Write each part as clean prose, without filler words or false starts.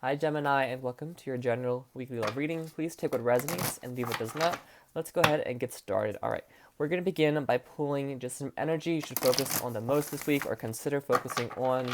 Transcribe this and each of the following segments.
Hi Gemini, and welcome to your general weekly love reading. Please take what resonates and leave what does not. Let's go ahead and get started. Alright, we're going to begin by pulling just some energy you should focus on the most this week, or consider focusing on,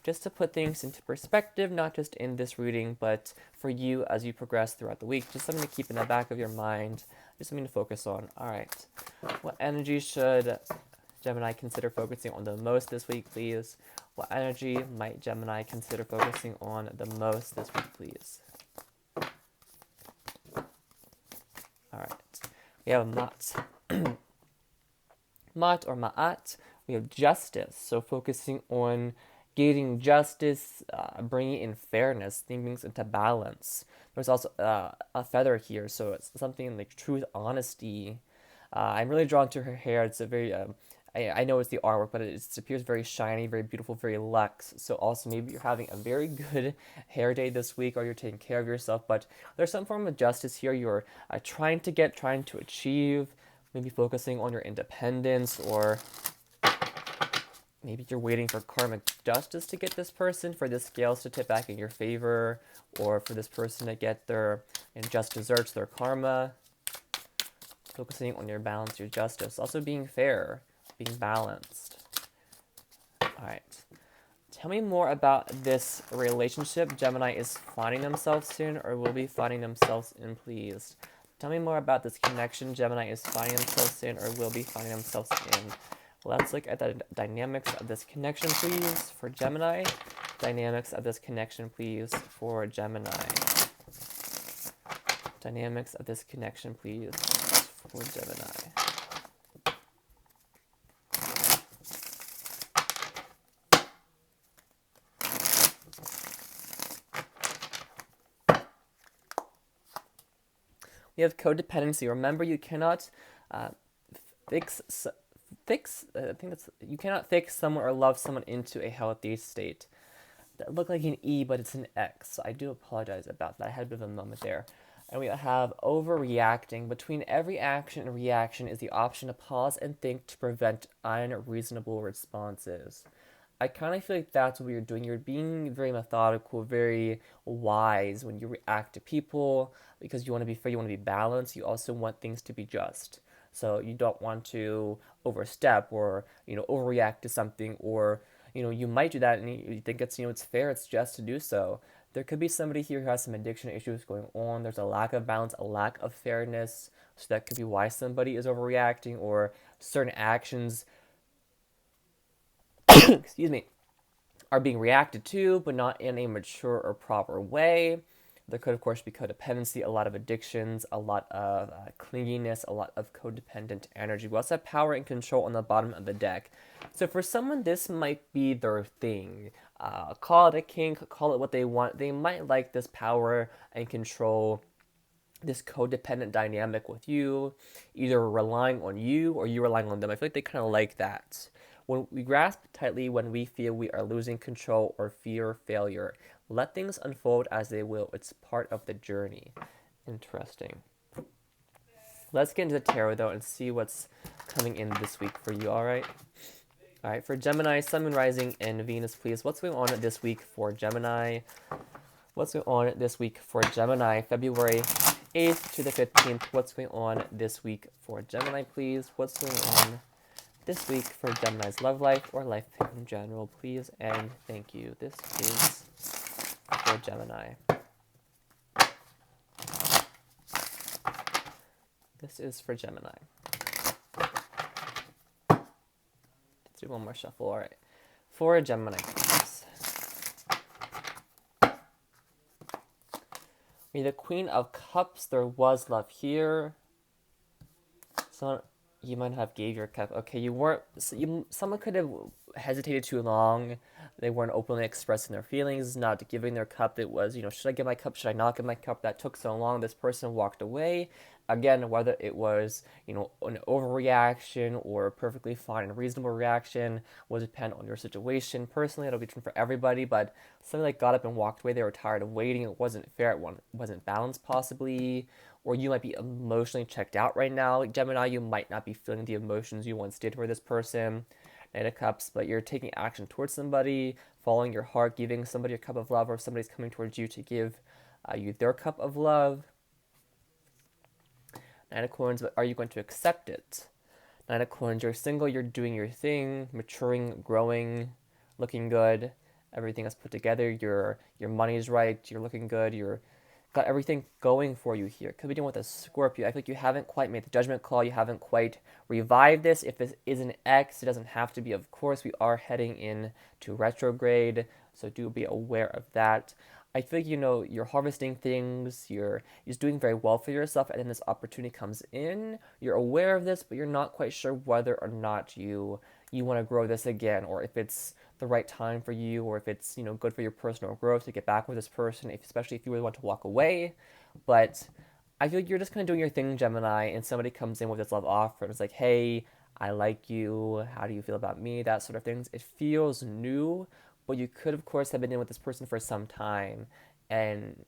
just to put things into perspective, not just in this reading, but for you as you progress throughout the week. Just something to keep in the back of your mind, just something to focus on. Alright, what energy should Gemini consider focusing on the most this week, please? What energy might Gemini consider focusing on the most this week, please? Alright. We have Mat. Mat or Ma'at. We have justice. So focusing on getting justice, bringing in fairness, things into balance. There's also a feather here, so it's something like truth, honesty. I'm really drawn to her hair. It's a very I know it's the artwork, but it appears very shiny, very beautiful, very luxe. So also maybe you're having a very good hair day this week, or you're taking care of yourself, but there's some form of justice here you're trying to achieve, maybe focusing on your independence, or maybe you're waiting for karmic justice to get this person, for the scales to tip back in your favor, or for this person to get their just desserts, their karma. Focusing on your balance, your justice. Also being fair, being balanced. Alright. Tell me more about this relationship Gemini is finding themselves in, or will be finding themselves in, please. Tell me more about this connection Gemini is finding themselves in, or will be finding themselves in. Let's look at the dynamics of this connection, please, for Gemini. Dynamics of this connection, please, for Gemini. Dynamics of this connection, please, for Gemini. We have codependency. Remember, you cannot you cannot fix someone or love someone into a healthy state. That looked like an E, but it's an X. So I do apologize about that. I had a bit of a moment there. And we have overreacting. Between every action and reaction is the option to pause and think to prevent unreasonable responses. I kind of feel like that's what you're doing. You're being very methodical, very wise when you react to people, because you want to be fair, you want to be balanced. You also want things to be just. So you don't want to overstep, or overreact to something, or you might do that and you think it's fair, it's just to do so. There could be somebody here who has some addiction issues going on. There's a lack of balance, a lack of fairness. So that could be why somebody is overreacting, or certain actions excuse me, are being reacted to, but not in a mature or proper way. There could, of course, be codependency, a lot of addictions, a lot of clinginess, a lot of codependent energy. We also have power and control on the bottom of the deck. So for someone, this might be their thing. Call it a kink, call it what they want. They might like this power and control, this codependent dynamic with you, either relying on you or you relying on them. I feel like they kind of like that. When we grasp tightly when we feel we are losing control or fear failure, let things unfold as they will. It's part of the journey. Interesting. Let's get into the tarot, though, and see what's coming in this week for you, alright? Alright, for Gemini, Sun, Moon, Rising, and Venus, please. What's going on this week for Gemini? What's going on this week for Gemini? February 8th to the 15th. What's going on this week for Gemini, please? What's going on this week for Gemini's love life or life in general, please, and thank you. This is for Gemini. This is for Gemini. Let's do one more shuffle. All right. For Gemini, please. We have the Queen of Cups. There was love here. So you might have gave your cup. Okay, you weren't. Someone could have hesitated too long. They weren't openly expressing their feelings, not giving their cup. It was, should I give my cup? Should I not give my cup? That took so long. This person walked away. Again, whether it was, an overreaction or a perfectly fine and reasonable reaction will depend on your situation. Personally, it'll be different for everybody, but somebody that got up and walked away, they were tired of waiting. It wasn't fair. It wasn't balanced, possibly. Or you might be emotionally checked out right now. Gemini, you might not be feeling the emotions you once did for this person. Knight of Cups, but you're taking action towards somebody, following your heart, giving somebody a cup of love, or somebody's coming towards you to give you their cup of love. Nine of Coins, but are you going to accept it? Nine of Coins, you're single, you're doing your thing, maturing, growing, looking good. Everything is put together. Your money's right. You're looking good. You're got everything going for you here. Could be dealing with a Scorpio. I feel like you haven't quite made the judgment call. You haven't quite revived this. If this is an X, it doesn't have to be. Of course, we are heading in to retrograde, so do be aware of that. I feel like, you're harvesting things, you're just doing very well for yourself, and then this opportunity comes in. You're aware of this, but you're not quite sure whether or not you want to grow this again, or if it's the right time for you, or if it's good for your personal growth to get back with this person, especially if you really want to walk away. But I feel like you're just kind of doing your thing, Gemini, and somebody comes in with this love offer, and it's like, hey, I like you, how do you feel about me, that sort of things. It feels new, but you could, of course, have been in with this person for some time, and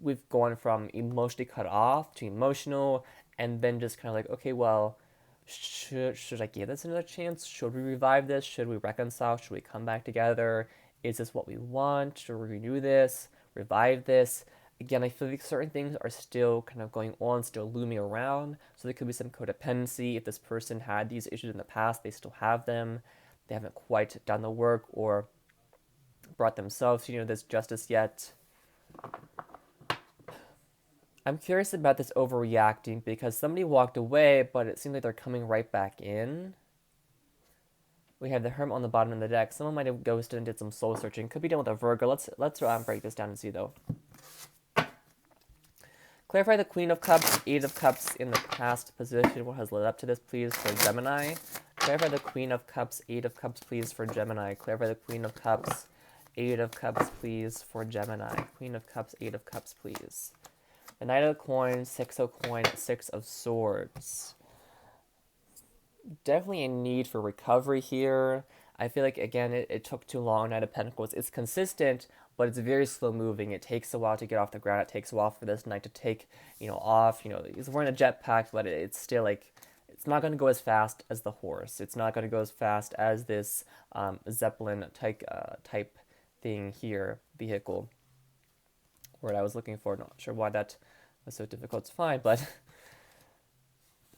we've gone from emotionally cut off to emotional, and then just kind of like, okay, well, should I give this another chance? Should we revive this? Should we reconcile? Should we come back together? Is this what we want? Should we renew this? Revive this? Again, I feel like certain things are still kind of going on, still looming around. So there could be some codependency. If this person had these issues in the past, they still have them. They haven't quite done the work or brought themselves to this justice yet. I'm curious about this overreacting because somebody walked away, but it seems like they're coming right back in. We have the Hermit on the bottom of the deck. Someone might have ghosted and did some soul searching. Could be done with a Virgo. Let's break this down and see though. Clarify the Queen of Cups, Eight of Cups in the past position. What has led up to this, please, for Gemini? Clarify the Queen of Cups, Eight of Cups, please, for Gemini. Clarify the Queen of Cups, Eight of Cups, please, for Gemini. Queen of Cups, Eight of Cups, please. The Knight of Coins, Six of Coins, Six of Swords. Definitely a need for recovery here. I feel like, again, it took too long. Knight of Pentacles. It's consistent, but it's very slow moving. It takes a while to get off the ground. It takes a while for this knight to take, off. He's wearing a jetpack, but it's still like, it's not going to go as fast as the horse. It's not going to go as fast as this Zeppelin type thing here, vehicle. Word I was looking for. Not sure why that was so difficult to find, but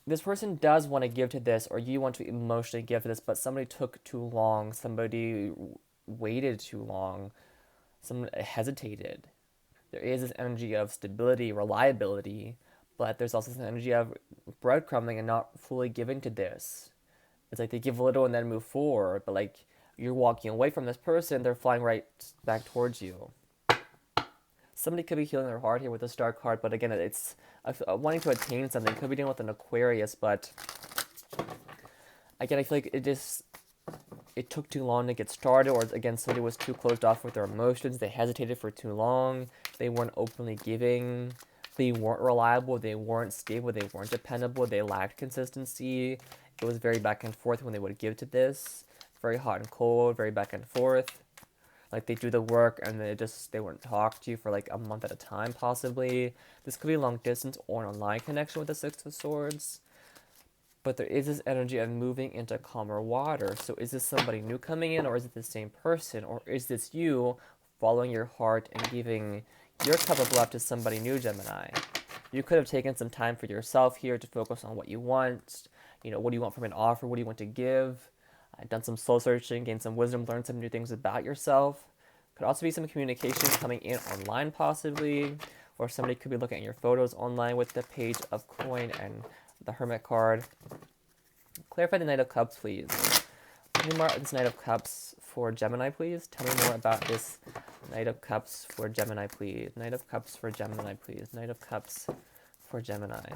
this person does want to give to this, or you want to emotionally give to this, but somebody took too long. Somebody waited too long. Someone hesitated. There is this energy of stability, reliability, but there's also this energy of breadcrumbing and not fully giving to this. It's like they give a little and then move forward, but like you're walking away from this person, they're flying right back towards you. Somebody could be healing their heart here with the Star card, but again, it's wanting to attain something. Could be dealing with an Aquarius, but again, I feel like it took too long to get started, or again, somebody was too closed off with their emotions. They hesitated for too long. They weren't openly giving. They weren't reliable. They weren't stable. They weren't dependable. They lacked consistency. It was very back and forth when they would give to this. Very hot and cold, very back and forth. Like they do the work and they wouldn't talk to you for like a month at a time, possibly. This could be a long distance or an online connection with the Six of Swords. But there is this energy of moving into calmer water. So is this somebody new coming in, or is it the same person? Or is this you following your heart and giving your cup of love to somebody new, Gemini? You could have taken some time for yourself here to focus on what you want. What do you want from an offer? What do you want to give? Done some soul searching, gained some wisdom, learned some new things about yourself. Could also be some communication coming in online, possibly. Or somebody could be looking at your photos online with the Page of Coin and the Hermit card. Clarify the Knight of Cups, please. Tell me more about this Knight of Cups for Gemini, please. Tell me more about this Knight of Cups for Gemini, please. Knight of Cups for Gemini, please. Knight of Cups for Gemini.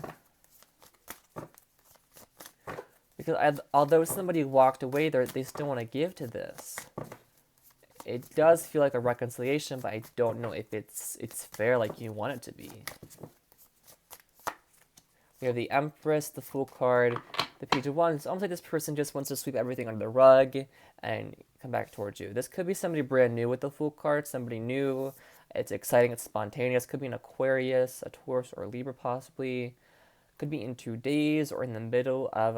Because although somebody walked away, they still want to give to this. It does feel like a reconciliation, but I don't know if it's fair like you want it to be. We have the Empress, the Fool card, the Page of Wands. It's almost like this person just wants to sweep everything under the rug and come back towards you. This could be somebody brand new with the Fool card, somebody new. It's exciting, it's spontaneous. Could be an Aquarius, a Taurus, or a Libra possibly. Could be in 2 days or in the middle of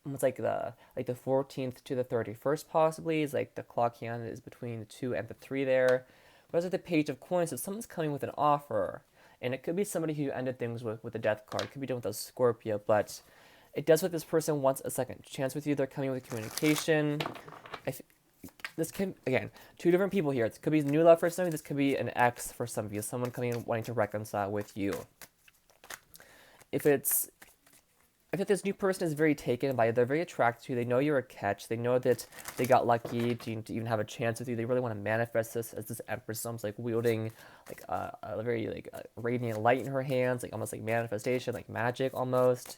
almost like the 14th to the 31st possibly is like the clock hand is between the 2 and the 3 there. Whereas at the Page of Coins, if someone's coming with an offer, and it could be somebody who ended things with the Death card, it could be done with a Scorpio, but it does what this person wants a second chance with you. They're coming with communication. This can, again, two different people here. It could be new love for some of you. This could be an ex for some of you. Someone coming in wanting to reconcile with you. If this new person is very taken by you, they're very attracted to you, they know you're a catch, they know that they got lucky to even have a chance with you, they really want to manifest this as this Empress, almost like wielding like a very like radiant light in her hands, like almost like manifestation, like magic almost.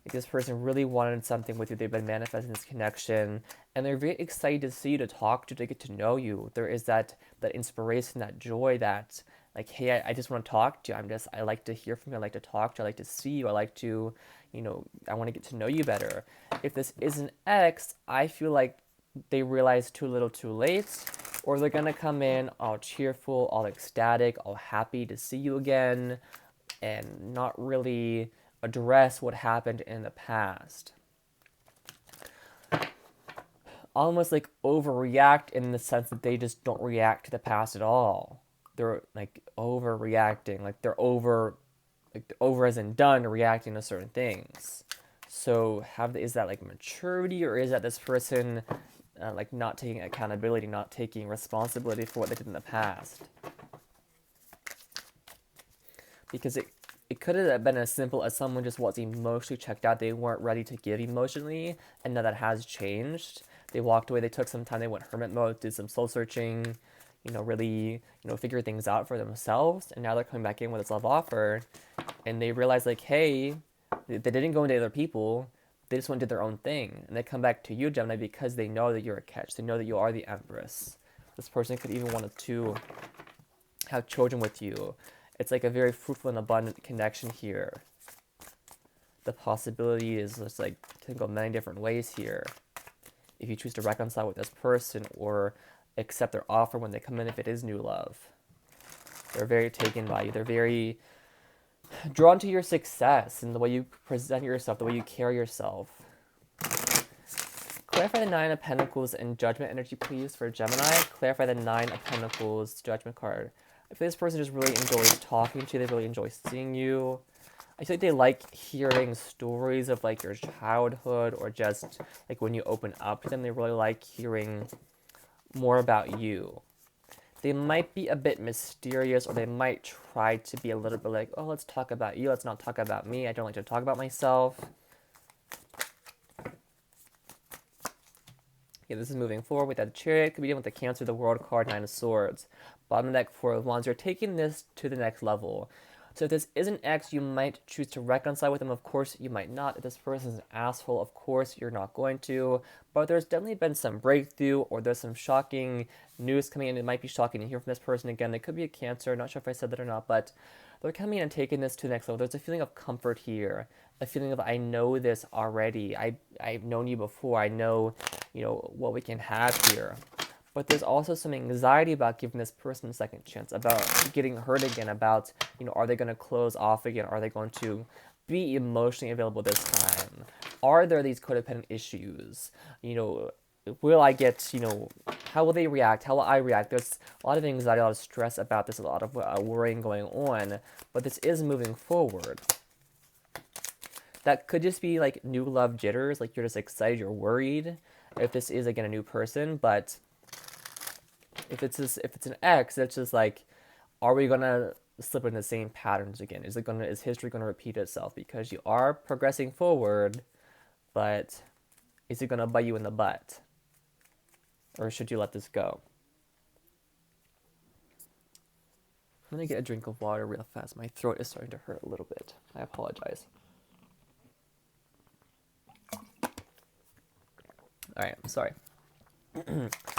Like this person really wanted something with you, they've been manifesting this connection, and they're very excited to see you, to talk to get to know you. There is that inspiration, that joy, that like, hey, I just want to talk to you. I like to hear from you. I like to talk to you. I like to see you. I like to, I want to get to know you better. If this is an ex, I feel like they realize too little too late, or they're going to come in all cheerful, all ecstatic, all happy to see you again, and not really address what happened in the past. Almost like overreact in the sense that they just don't react to the past at all. They're like overreacting, like they're over as in done reacting to certain things. So is that like maturity, or is that this person like not taking accountability, not taking responsibility for what they did in the past? Because it could have been as simple as someone just was emotionally checked out. They weren't ready to give emotionally, and now that has changed. They walked away, they took some time, they went hermit mode, did some soul searching, really, figure things out for themselves, and now they're coming back in with this love offer, and they realize, like, hey, they didn't go into other people, they just went and did their own thing, and they come back to you, Gemini, because they know that you're a catch, they know that you are the Empress. This person could even want to have children with you. It's like a very fruitful and abundant connection here. The possibility is just like, can go many different ways here. If you choose to reconcile with this person or accept their offer when they come in, if it is new love. They're very taken by you. They're very drawn to your success and the way you present yourself, the way you carry yourself. Clarify the Nine of Pentacles and Judgment energy, please, for Gemini. Clarify the Nine of Pentacles Judgment card. I feel this person just really enjoys talking to you. They really enjoy seeing you. I feel like they like hearing stories of like your childhood, or just like when you open up to them, they really like hearing more about you. They might be a bit mysterious, or they might try to be a little bit like, oh, let's talk about you, let's not talk about me. I don't like to talk about myself. Yeah, this is moving forward with that Chariot. Could be dealing with the Cancer, the World card, Nine of Swords. Bottom of the deck, Four of Wands. You're taking this to the next level. So if this is an ex, you might choose to reconcile with them. Of course, you might not. If this person is an asshole, of course, you're not going to. But there's definitely been some breakthrough, or there's some shocking news coming in. It might be shocking to hear from this person again. They could be a Cancer. Not sure if I said that or not, but they're coming in and taking this to the next level. There's a feeling of comfort here. A feeling of, I know this already. I've known you before. I know, what we can have here. But there's also some anxiety about giving this person a second chance, about getting hurt again, about, are they going to close off again? Are they going to be emotionally available this time? Are there these codependent issues? Will I get, how will they react? How will I react? There's a lot of anxiety, a lot of stress about this, a lot of worrying going on, but this is moving forward. That could just be like new love jitters, like you're just excited, you're worried if this is, again, a new person, but if it's an ex, it's just like, are we gonna slip into the same patterns again? Is history gonna repeat itself? Because you are progressing forward, but is it gonna bite you in the butt? Or should you let this go? I'm gonna get a drink of water real fast. My throat is starting to hurt a little bit. I apologize. Alright, I'm sorry.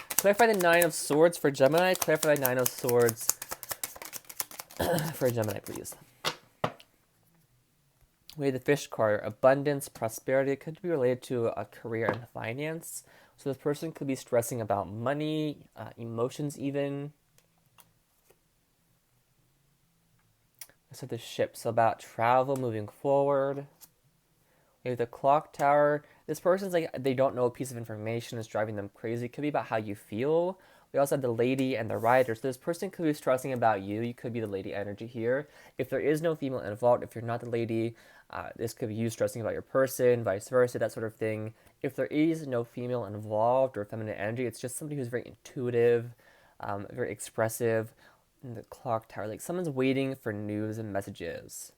Clarify the Nine of Swords for Gemini. Clarify the Nine of Swords for Gemini, please. We have the Fish card. Abundance, prosperity. It could be related to a career and finance. So this person could be stressing about money, emotions even. I said the Ship. So about travel, moving forward. Maybe the clock tower. This person's like, they don't know a piece of information is driving them crazy. It could be about how you feel. We also have the lady and the rider. So this person could be stressing about you. You could be the lady energy here. If there is no female involved, if you're not the lady, this could be you stressing about your person, vice versa, that sort of thing. If there is no female involved or feminine energy, it's just somebody who's very intuitive, very expressive. In the clock tower, like someone's waiting for news and messages.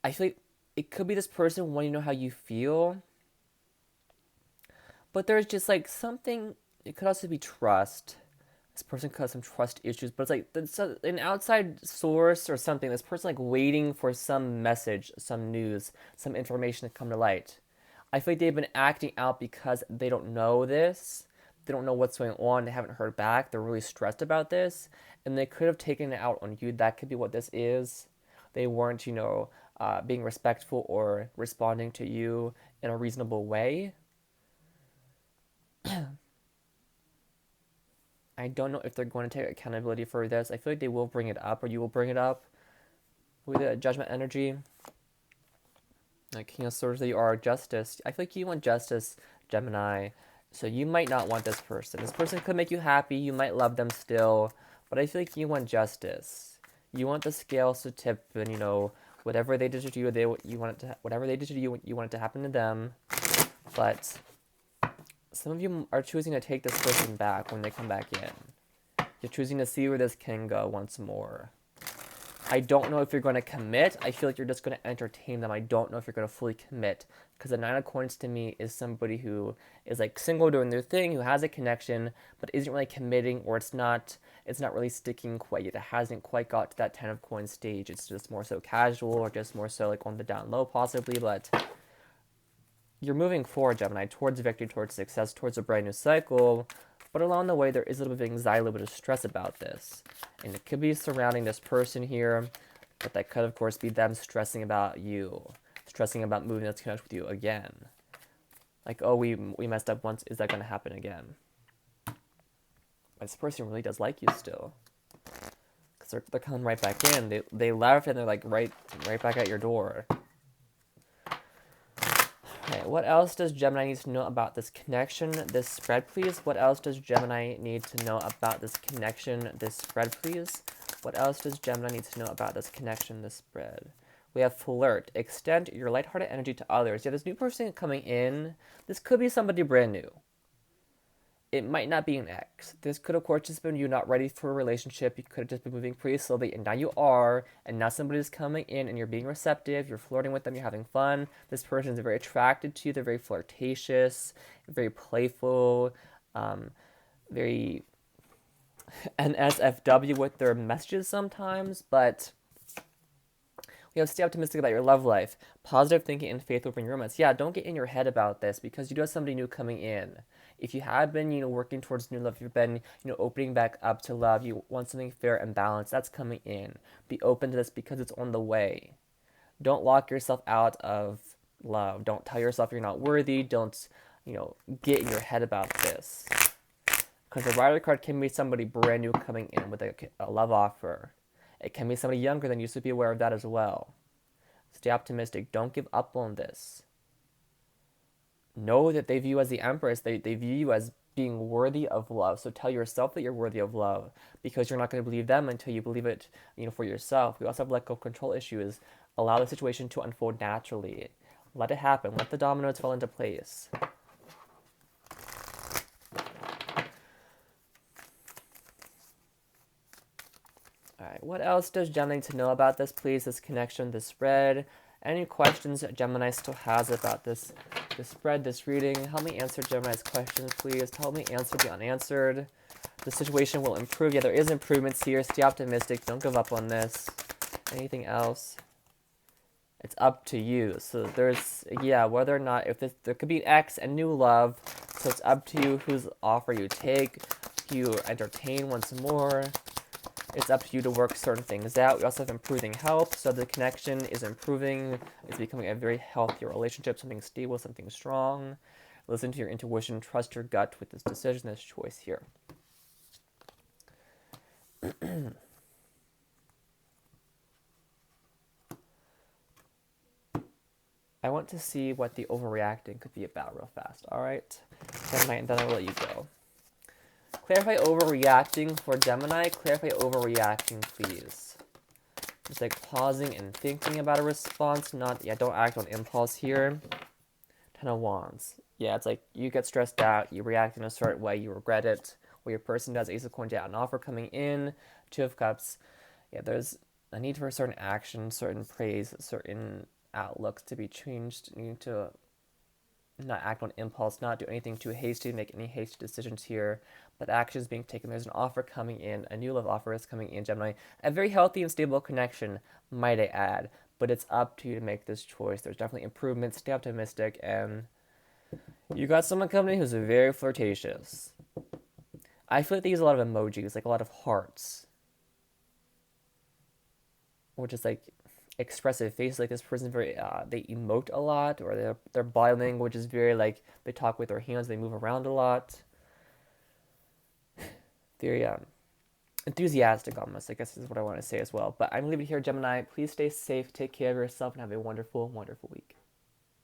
I feel like it could be this person wanting to know how you feel, but there's just like something. It could also be trust. This person could have some trust issues, but it's like an outside source or something. This person like waiting for some message, some news, some information to come to light. I feel like they've been acting out because they don't know this. They don't know what's going on. They haven't heard back. They're really stressed about this, and they could have taken it out on you. That could be what this is. They weren't, being respectful or responding to you in a reasonable way. I don't know if they're going to take accountability for this. I feel like they will bring it up, or you will bring it up with the judgment energy. Like King of Swords, that you are justice. I feel like you want justice, Gemini. So you might not want this person. This person could make you happy. You might love them still, but I feel like you want justice. You want the scales to tip, and whatever they did to you, whatever they did to you, you want it to happen to them. But some of you are choosing to take this person back when they come back in. You're choosing to see where this can go once more. I don't know if you're going to commit. I feel like you're just going to entertain them. I don't know if you're going to fully commit. Because the Nine of Coins to me is somebody who is like single doing their thing, who has a connection, but isn't really committing, or it's not really sticking quite yet. It hasn't quite got to that Ten of Coins stage. It's just more so casual, or just more so like on the down low possibly, but you're moving forward, Gemini, towards victory, towards success, towards a brand new cycle. But along the way, there is a little bit of anxiety, a little bit of stress about this. And it could be surrounding this person here, but that could, of course, be them stressing about you, stressing about moving this connection with you again. Like, oh, we messed up once. Is that going to happen again? But this person really does like you still. Because they're coming right back in. They left, and they're, like, right back at your door. Okay, what else does Gemini need to know about this connection, this spread, please? What else does Gemini need to know about this connection, this spread, please? What else does Gemini need to know about this connection, this spread? We have flirt. Extend your lighthearted energy to others. Yeah, this new person coming in, this could be somebody brand new. It might not be an ex. This could, of course, just been you not ready for a relationship. You could have just been moving pretty slowly, and now you are, and now somebody's coming in, and you're being receptive, you're flirting with them, you're having fun. This person is very attracted to you, they're very flirtatious, very playful, very NSFW with their messages sometimes, but we have stay optimistic about your love life. Positive thinking and faith will bring romance. Yeah, don't get in your head about this, because you do have somebody new coming in. If you have been, working towards new love, you've been, opening back up to love, you want something fair and balanced, that's coming in. Be open to this because it's on the way. Don't lock yourself out of love. Don't tell yourself you're not worthy. Don't, get in your head about this. Because the Rider card can be somebody brand new coming in with a love offer. It can be somebody younger than you, so be aware of that as well. Stay optimistic. Don't give up on this. Know that they view you as the Empress. They view you as being worthy of love. So tell yourself that you're worthy of love, because you're not going to believe them until you believe it, for yourself. We also have let go control issues. Allow the situation to unfold naturally. Let it happen. Let the dominoes fall into place. Alright, what else does Gemini need to know about this, please? This connection, this spread. Any questions that Gemini still has about this spread, this reading? Help me answer Gemini's questions, please. Help me answer the unanswered. The situation will improve. Yeah, there is improvements here. Stay optimistic. Don't give up on this. Anything else? It's up to you. So there's, whether or not, there could be an ex and new love. So it's up to you whose offer you take. You entertain once more. It's up to you to work certain things out. We also have improving health, so the connection is improving. It's becoming a very healthy relationship, something stable, something strong. Listen to your intuition, trust your gut with this decision, this choice here. I want to see what the overreacting could be about real fast. All right, Gemini, and then I will let you go. Clarify overreacting for Gemini. Clarify overreacting, please. Just like pausing and thinking about a response. Not, yeah, don't act on impulse here. Ten of Wands. Yeah, it's like you get stressed out, you react in a certain way, you regret it. Or your person does. Ace of Coins, yeah, an offer coming in. Two of Cups. Yeah, there's a need for certain action, certain praise, certain outlooks to be changed. You need to not act on impulse, not do anything too hasty, make any hasty decisions here, but actions being taken. There's an offer coming in, a new love offer is coming in, Gemini. A very healthy and stable connection, might I add, but it's up to you to make this choice. There's definitely improvements, stay optimistic, and you got someone coming in who's very flirtatious. I feel like they use a lot of emojis, like a lot of hearts, which is like expressive face. Like this person's very they emote a lot, or their body language is very like they talk with their hands, they move around a lot, very enthusiastic almost, I guess is what I want to say as well. But I'm leaving it here, Gemini. Please stay safe, take care of yourself, and have a wonderful, wonderful week.